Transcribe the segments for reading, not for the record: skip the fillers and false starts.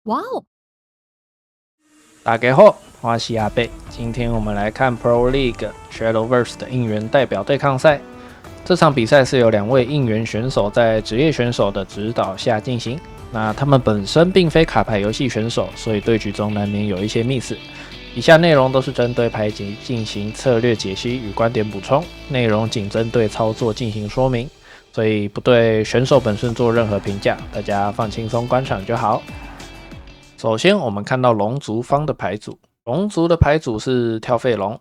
哇哦！大家好，我是阿贝。今天我们来看 Pro League Shadowverse 的应援代表对抗赛。这场比赛是由2位应援选手在职业选手的指导下进行。那他们本身并非卡牌游戏选手，所以对局中难免有一些 miss。以下内容都是针对牌集进行策略解析与观点补充，内容仅针对操作进行说明，所以不对选手本身做任何评价，大家放轻松观赏就好。首先，我们看到龙族方的牌组，龙族的牌组是跳废龙，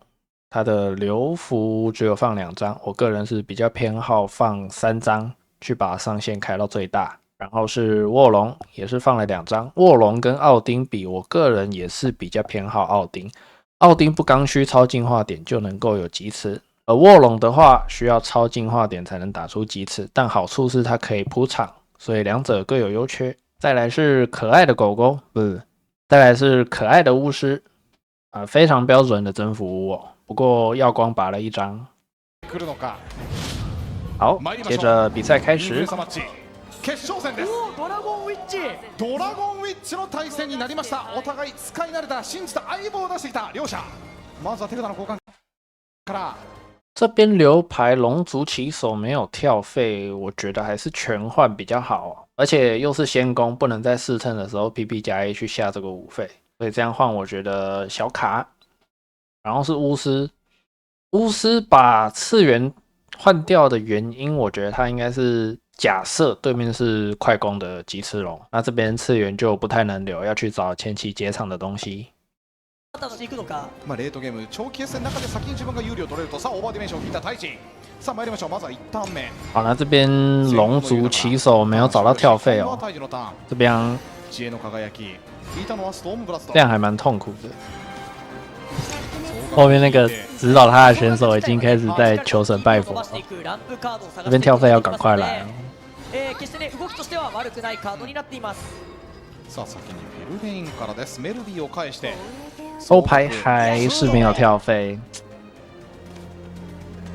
它的流符只有放2张，我个人是比较偏好放3张，去把上限开到最大。然后是卧龙，也是放了2张，卧龙跟奥丁比，我个人也是比较偏好奥丁。奥丁不刚需超进化点就能够有疾驰，而卧龙的话需要超进化点才能打出疾驰，但好处是它可以铺场，所以2者各有优缺。再来是可爱的狗狗，不是，再来是可爱的巫师，非常标准的征服巫哦。不过耀光拔了1张。好，接着比赛开始。決勝戦です。ドラゴンウィッチ。ドラゴンウィッチの対戦になりました。お互い使い慣れた信じた相棒を出してきた両者。まずは手札の交換から。这边留牌龙族骑手没有跳费，我觉得还是全换比较好哦，而且又是先攻，不能在试称的时候 PP 加 A 去下这个5费，所以这样换我觉得小卡。然后是巫师，巫师把次元换掉的原因，我觉得他应该是假设对面是快攻的疾驰龙，那这边次元就不太能留，要去找前期结场的东西。レートゲーム長期決戦の中で先に自分が有利を取れると、さあオーバーディメンションを引いた太一。さあ参りましょう。まずは1ターン目。好，那这边龙族骑手没有找到跳费哦，这边知恵の輝き。引いたのはストームブラスト。这样还蛮痛苦的。后面那个指导他的选手已经開始在求神拜佛了，这边跳费要赶快来哦。さあ先にフェルベインからです。メルビーを返して收牌还是没有跳费。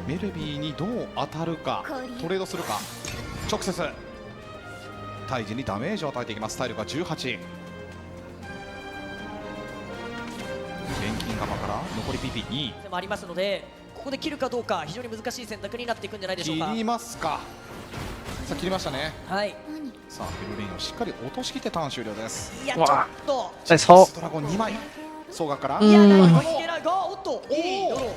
メルビーにどう当たるか、トレードするか。直接対峙にダメージを与えていきます。体力が18。錬金釜から残り PP2 もありますので、ここで切るかどうか非常に難しい選択になっていくんじゃないでしょうか。切りますか。さあ切りましたね。はい。さあフェルベインをしっかり落としきってターン終了です。いやちょっと再抽ドラゴン2枚総額からいやないけないが、おっといいドロー。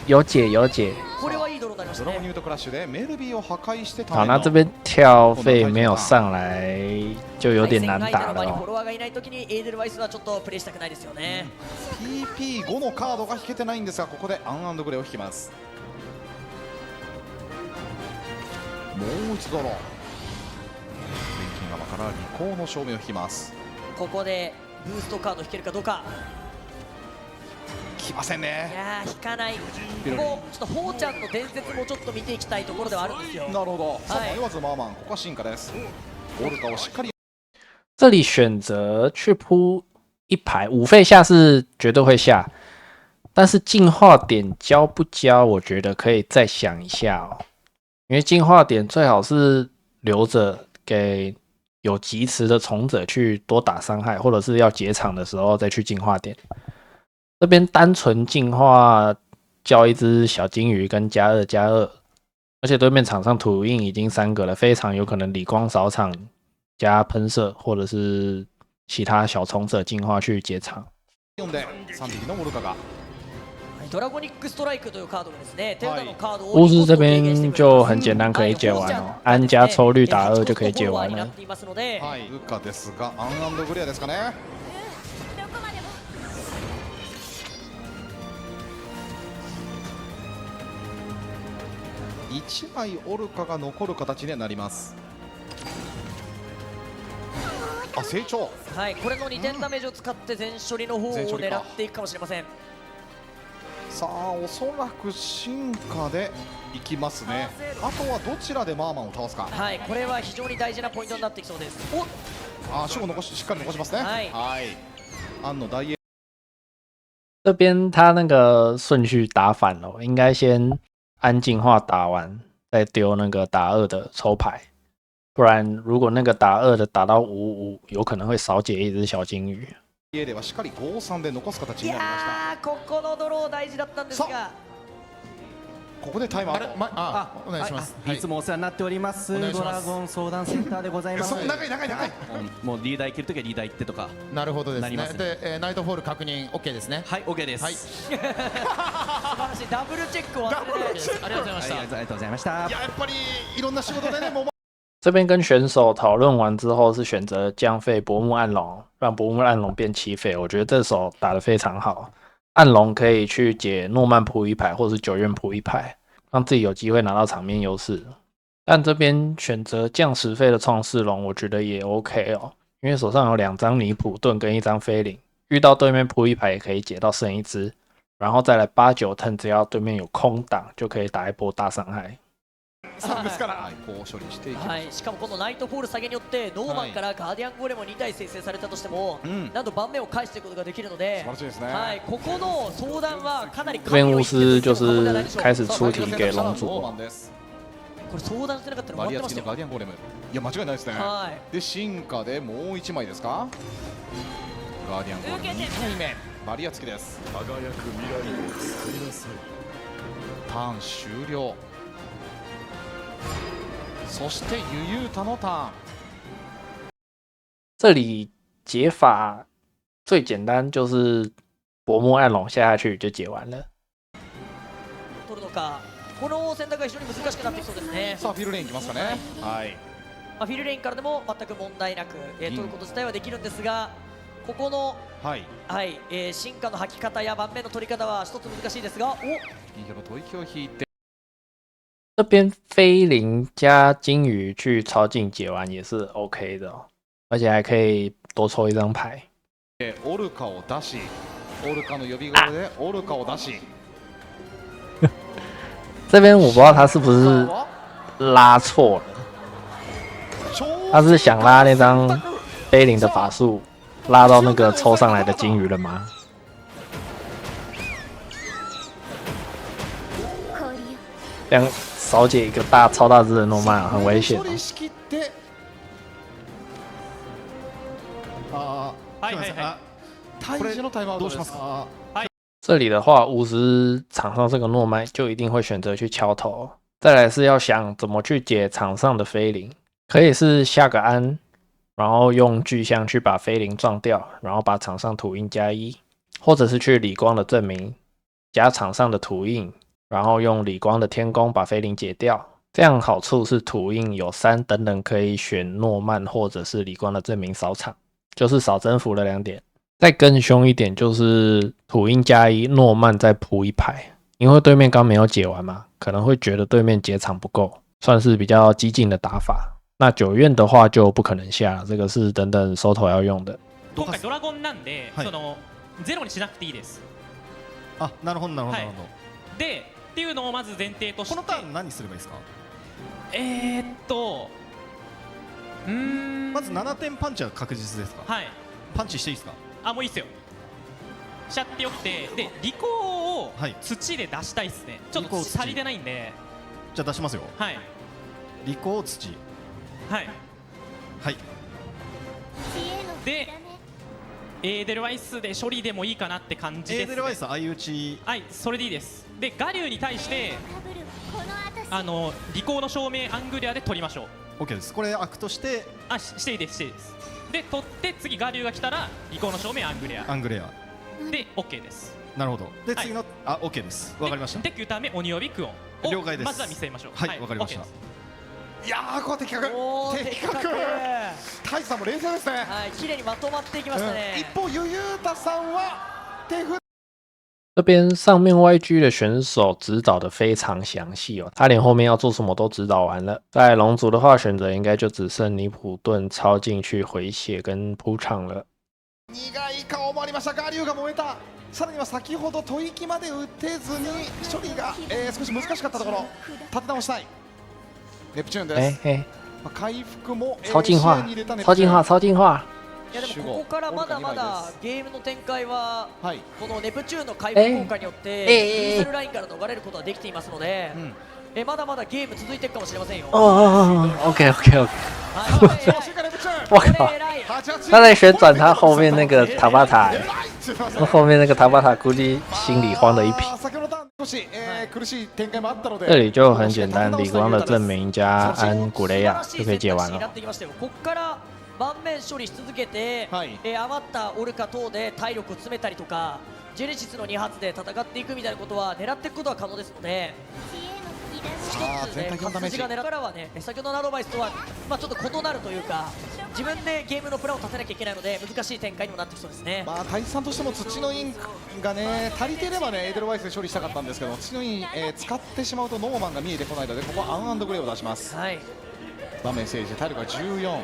有解有解。これはいいドローになりましたね。ドラゴンニュートクラッシュでメルビーを破壊して好，那这边跳费没有上来，就有点难打了フォ哦。ロワーがいない時にエーデルワイスはちょっとプレイしたくないですよね。PP5 のカードが引けてないんですが、ここでアン&グレを引きます。もう一度ロー。錬金釜から利口の証明を引きます。ここでブーストカード引けるかどうか。来ませんいね。や引かない。ピロリンもうちょっとホーちゃんの伝説もちょっと見ていきたいところではあるんですよ。なるほど。さあはい迷わずマーマン、ここは進化です。オルカをしっかり。这里选择去铺1排5费下是绝对会下，但是进化点交不交，我觉得可以再想一下哦。因为进化点最好是留着给有疾驰的从者去多打伤害，或者是要结场的时候再去进化点。这边单纯进化叫一只小金鱼跟+2+2，而且对面场上土印已经3个了，非常有可能理光扫场加喷射，或者是其他小从者进化去结场。4で3匹のオルカが。ドラゴニックストライクというカードがですね、手札のカードを巫师这边就很简单，可以解完哦，安加抽绿打2就可以解完了。はい、ウカですがアン&グレアですかね。1枚オルカが残る形になります。あ、成長。はい、これの2点ダメージを使って全処理の方を狙っていくかもしれません。さあおそらく進化でいきますね。あとはどちらでマーマンを倒すか。はい、これは非常に大事なポイントになってきそうです。お、あ、守護しっかり残しますね。はい、安の大英。这边他那个顺序打反了，应该先安进化打完，再丢那个打2的抽牌。不然如果那个打2的打到5-5，有可能会少解一只小金鱼。家ではしっかり5-3で残す形いになりました。やーここのドロー大事だったんですが、ここでタイムアウト。お願いします。いつもお世話になっております。お願いしますドラゴン相談センターでございます。長い長い長い。もうリーダー行けるときはリーダー行ってとか。なるほどですね。なりますねで、ナイトフォール確認 OK ですね。はい、OK です。はい素晴らしいダブルチェックを忘れないです。ありがとうございました。ありがとうございましたい。ややっぱりいろんな仕事でねもう。这边跟选手讨论完之后，是选择降费薄木暗龙，让薄木暗龙变7费。我觉得这手打得非常好，暗龙可以去解诺曼扑一排，或是9院扑一排，让自己有机会拿到场面优势。但这边选择降10费的创世龙，我觉得也 OK 哦，因为手上有2张尼普盾跟1张菲林，遇到对面扑一排也可以解到剩1只，然后再来8-9 turn，只要对面有空档，就可以打一波大伤害。さんですから、こう処理していきます。はい、しかもこのナイトフォール下げによってノーマンからガーディアンゴーレムを2体生成されたとしても、なんと盤面を返していくことができるので、素晴らしいですね。はい、ここの相談はかなり这边巫师就是开始出题给龙族。これ相談してなかったら終わってましたよ。ガーディアンゴーレム。いや間違いないですね。はい。で進化でもう1枚ですか。ガーディアンゴーレム2体目バリア付きです。輝く未来を作りなさい。ターン終了。そしてユユータのターン。这里解法最简单，就是薄木暗龙下下去就解完了。取るのか、この選択が非常に難しくなってきそうですね。さあフィルレインいきますかね。はい。まあ、フィルレインからでも全く問題なく、取ること自体はできるんですが、ここの、はい進化の吐き方や盤面の取り方は一つ難しいですが、銀河の吐息を引いて。这边菲林加金鱼去超境解完也是 OK 的哦，而且还可以多抽1张牌。オルカを出し、オルカの呼び声でオルカを出し。这边我不知道他是不是拉错了，他是想拉那张菲林的法术，拉到那个抽上来的金鱼了吗？这样少解一个超大只的诺曼，很危险。这里的话，50场上这个诺曼就一定会选择去敲头。再来是要想怎么去解场上的菲林，可以是下个安，然后用巨象去把菲林撞掉，然后把场上土印加1，或者是去理光的证明加场上的土印。然后用理光的天宫把菲林解掉，这样好处是土印有3等等可以选诺曼或者是理光的证明扫场，就是少征服了2点。再更凶一点就是土印加1，诺曼再扑1排，因为对面刚没有解完嘛，可能会觉得对面解场不够，算是比较激进的打法。那9院的话就不可能下了，这个是等等收头要用的。今回ドラゴンなんで、そのゼロにしなくていいです。あ、なるほどなるほどなるほど。でっていうのをまず前提として、このターン何すればいいですか。まず7点パンチは確実ですか。はい。パンチしていいですか。あ、もういいっすよ。しちゃってよくて、で利口を土で出したいっすね。ちょっと土足りてないんで。じゃあ出しますよ。はい。利口土。はい。はい。でエーデルワイスで処理でもいいかなって感じです、ね。エーデルワイス相打ち。はい、それでいいです。でガリューに対して利口の証明アングリアで取りましょう。 OK です。これアクトしてしていいです、していいです。で取って次ガリューが来たら利口の証明アングリアで OK です。なるほど。で次のOK です。わかりました。で9ターン目鬼呼びクオンを了解です。まずは見せましょう。はい、わかりました。いやー、こう的確。タイさんも冷静ですね。はい、綺麗にまとまっていきましたね。一方ユユータさんは手札。这边上面 YG 的选手指导的非常详细哦，他连后面要做什么都指导完了。在龙族的话，选择应该就只剩尼普盾超进去回血跟铺场了。苦い顔もありました。ガリューが燃えた。さらには先ほど吐息まで打てずに処理が、少し難しかったところ立て直したい。ネプチューンです。回復も超进化、超进化、超进化。いやでもここからまだまだゲームの展開はこのネプチューンの回復効果によってイーサルラインから逃れることができていますので、まだまだゲーム続いていくかもしれませんよ。OK OK OK。我靠！他在旋转，他后面那个塔巴塔，那后面那个塔巴塔估计心里慌的一匹。这里就很简单，李光的证明加安古雷亚就可以解完了。盤面処理し続けて、余ったオルカ等で体力を詰めたりとか、ジェネシスの2発で戦っていくみたいなことは狙っていくことは可能ですので、一つね、活字が狙うからはね、先ほどのアドバイスとは、ちょっと異なるというか、自分でゲームのプランを立てなきゃいけないので、難しい展開にもなってきそうですね。太一さんとしても土の印がね、足りていればね、エーデルワイスで処理したかったんですけど、土の印、使ってしまうとノーマンが見えてこないので、ここはアン&グレーを出します。場面整理して体力が14。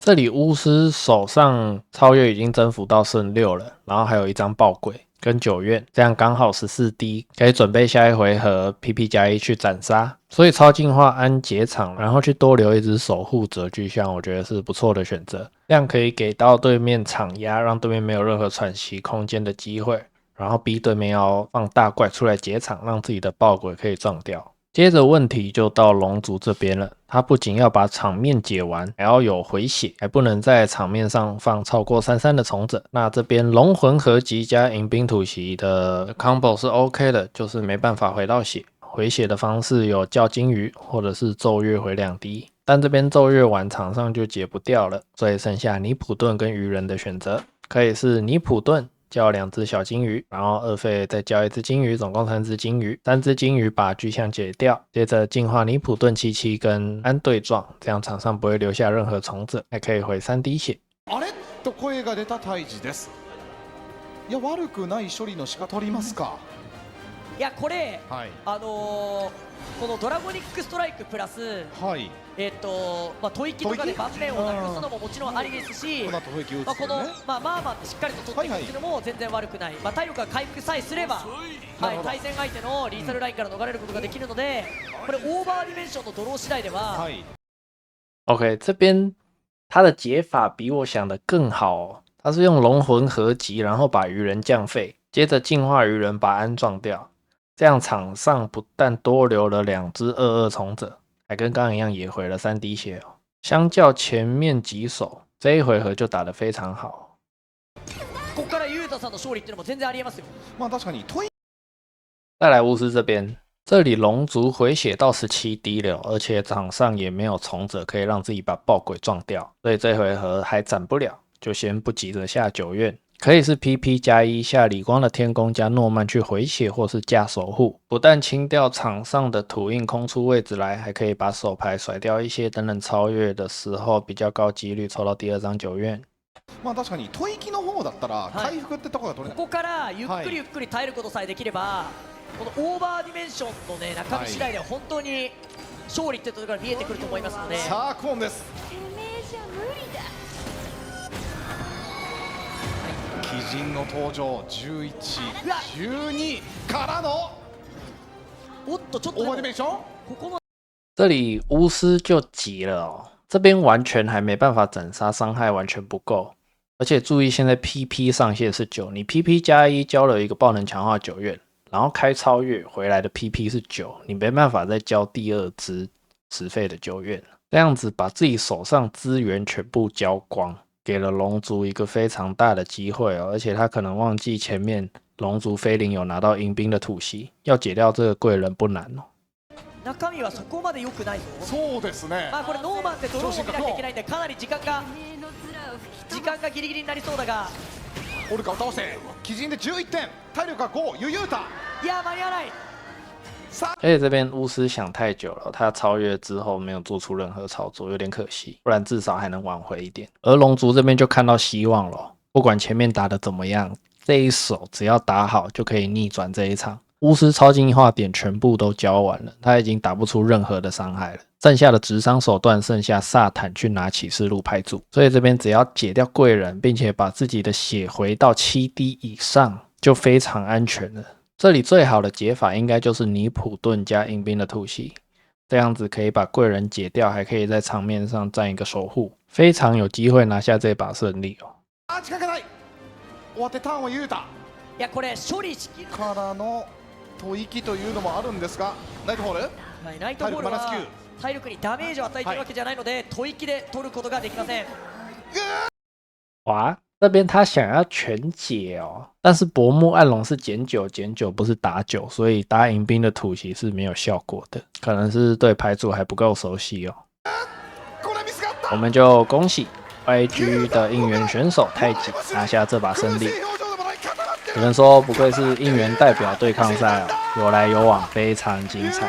这里巫师手上超越已经征服到圣6了，然后还有一张爆鬼跟9院，这样刚好14D，可以准备下一回合 PP+1 去斩杀。所以超进化安结场，然后去多留一只守护者巨像，我觉得是不错的选择。这样可以给到对面场压，让对面没有任何喘息空间的机会，然后逼对面要放大怪出来结场，让自己的爆鬼可以撞掉。接着问题就到龙族这边了，他不仅要把场面解完，还要有回血，还不能在场面上放超过33的从者。那这边龙魂合集加迎宾吐息的 combo 是 OK 的，就是没办法回到血。回血的方式有叫金鱼或者是咒月回2滴，但这边咒月完场上就解不掉了，所以剩下尼普顿跟鱼人的选择，可以是尼普顿叫2只小金鱼，然后2费再叫1只金鱼，总共3只金鱼，3只金鱼把巨像解掉，接着进化尼普顿77跟安对撞，这样场上不会留下任何从者，还可以回3滴血。あれと声が出た太一です。いや悪くない処理の仕方取りますか。いやこれ、このドラゴニックストライクプラス、吐息とかで盤面をなくすのももちろんありですし、このマーマンってしっかりと取っていくっていうのも全然悪くない、体力が回復さえすれば、対戦相手のリーサルラインから逃れることができるので、これオーバーディメンションのドロー次第では。OK， 这边他的解法比我想的更好哦，他是用龙魂合集，然后把鱼人降费，接着进化鱼人把安撞掉。这样场上不但多留了2只22从者，还跟刚刚一样也回了3滴血哦。相较前面几手，这一回合就打得非常好。ここからユータさんの勝利っていうのも全然ありえますよ。確かに。再来巫师这边，这里龙族回血到17滴了，而且场上也没有从者可以让自己把爆鬼撞掉，所以这回合还斩不了，就先不急着下9院。可以是 PP+1 下李光的天宫加诺曼去回血，或是架守护，不但清掉场上的土印空出位置来，还可以把手牌甩掉一些，等等超越的时候比较高几率抽到第2张9院。確かに吐息の方だったら回復ってとこが取れない。ここからゆっくりゆっくり耐えることさえできれば、このオーバーディメンションのね中身次第では本当に勝利ってところから見えてくると思いますので。さあクオンです。鬼人の登場11、12からのおっとちょっとオーバーディメンション。ここの这里巫师就急了哦，这边完全还没办法斩杀，伤害完全不够。而且注意，现在 PP 上限是9，你 PP+1 交了一个爆能强化9院，然后开超越回来的 PP 是9，你没办法再交第2只10费的9院，这样子把自己手上资源全部交光。给了龙族一个非常大的机会哦，而且他可能忘记前面龙族菲林有拿到迎宾的吐息，要解掉这个贵人不难哦。中身はそこまで良くないぞ。そうですね。これノーマンでドローを見なきゃいけないんで、かなり時間がギリギリになりそうだが。オルカを倒して鬼人で11点、体力が5、ユユータ。いや間に合わない。而且这边巫师想太久了，他超越之后没有做出任何操作，有点可惜，不然至少还能挽回一点。而龙族这边就看到希望了，不管前面打得怎么样，这一手只要打好就可以逆转这一场。巫师超进化点全部都交完了，他已经打不出任何的伤害了，剩下的直伤手段剩下萨坦去拿启示录拍住，所以这边只要解掉贵人，并且把自己的血回到7滴以上，就非常安全了。这里最好的解法应该就是尼普顿加迎宾的吐息，这样子可以把贵人解掉，还可以在场面上站一个守护，非常有机会拿下这把胜利哦。近かない。終わってターンはユータ。いやこれ処理しきからの吐息というのもあるんですが、ナイトホール。ナイトホールは体力にダメージを与えているわけじゃないので、吐息で取ることができません。哇，这边他想要全解哦，但是薄木暗龙是减9，不是打9，所以打迎宾的吐息是没有效果的，可能是对牌组还不够熟悉哦。我们就恭喜 YG 的应援选手太极拿下这把胜利。有人说不愧是应援代表对抗赛哦，有来有往，非常精彩。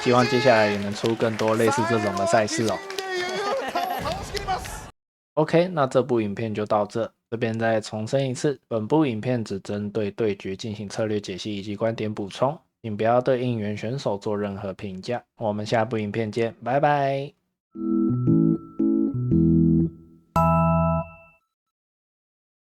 希望接下来也能出更多类似这种的赛事哦。OK， 那这部影片就到这。这边再重申一次，本部影片只针对对决进行策略解析以及观点补充，请不要对应援选手做任何评价。我们下部影片见，拜拜。